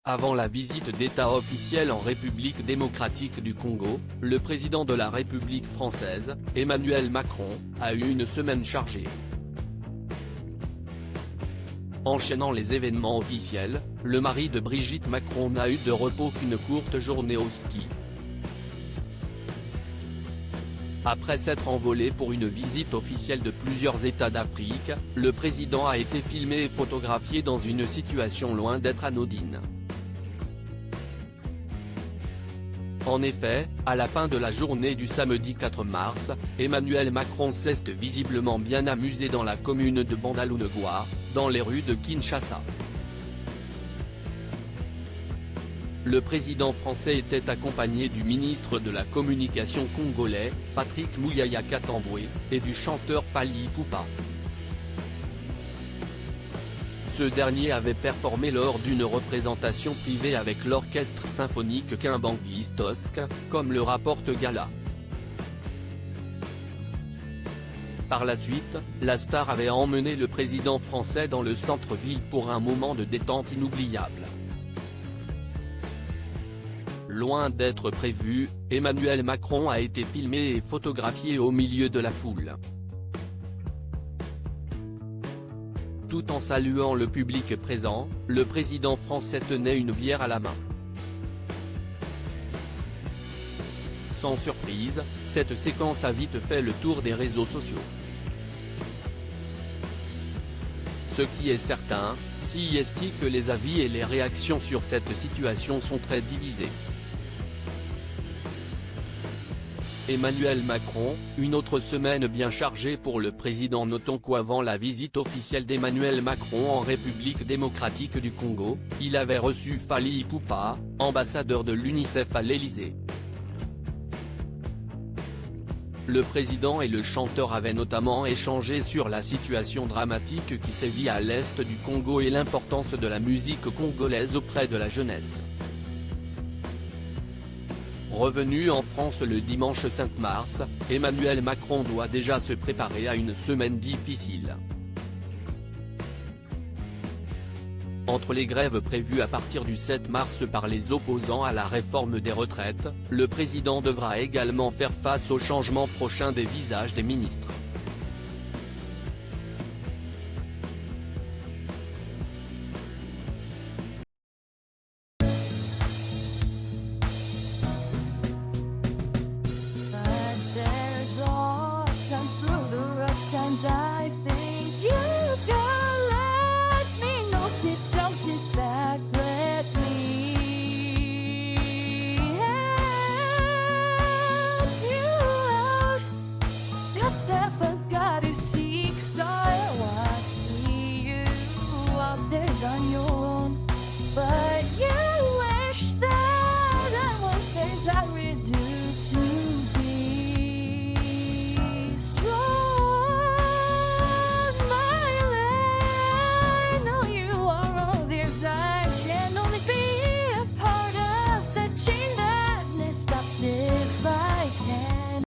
Avant la visite d'État officielle en République démocratique du Congo, le président de la République française, Emmanuel Macron, a eu une semaine chargée. Enchaînant les événements officiels, le mari de Brigitte Macron n'a eu de repos qu'une courte journée au ski. Après s'être envolé pour une visite officielle de plusieurs États d'Afrique, le président a été filmé et photographié dans une situation loin d'être anodine. En effet, à la fin de la journée du samedi 4 mars, Emmanuel Macron s'est visiblement bien amusé dans la commune de Bandalunegwa, dans les rues de Kinshasa. Le président français était accompagné du ministre de la Communication congolais, Patrick Muyaya Katambwe, et du chanteur Fally Ipupa. Ce dernier avait performé lors d'une représentation privée avec l'orchestre symphonique Kimbangi Tosk, comme le rapporte Gala. Par la suite, la star avait emmené le président français dans le centre-ville pour un moment de détente inoubliable. Loin d'être prévu, Emmanuel Macron a été filmé et photographié au milieu de la foule. Tout en saluant le public présent, le président français tenait une bière à la main. Sans surprise, cette séquence a vite fait le tour des réseaux sociaux. Ce qui est certain, c'est que les avis et les réactions sur cette situation sont très divisés. Emmanuel Macron, une autre semaine bien chargée pour le président. Notons qu'avant la visite officielle d'Emmanuel Macron en République démocratique du Congo, il avait reçu Fally Ipupa, ambassadeur de l'UNICEF à l'Élysée. Le président et le chanteur avaient notamment échangé sur la situation dramatique qui sévit à l'est du Congo et l'importance de la musique congolaise auprès de la jeunesse. Revenu en France le dimanche 5 mars, Emmanuel Macron doit déjà se préparer à une semaine difficile. Entre les grèves prévues à partir du 7 mars par les opposants à la réforme des retraites, le président devra également faire face au changement prochain des visages des ministres. But there's all times through the rough times I think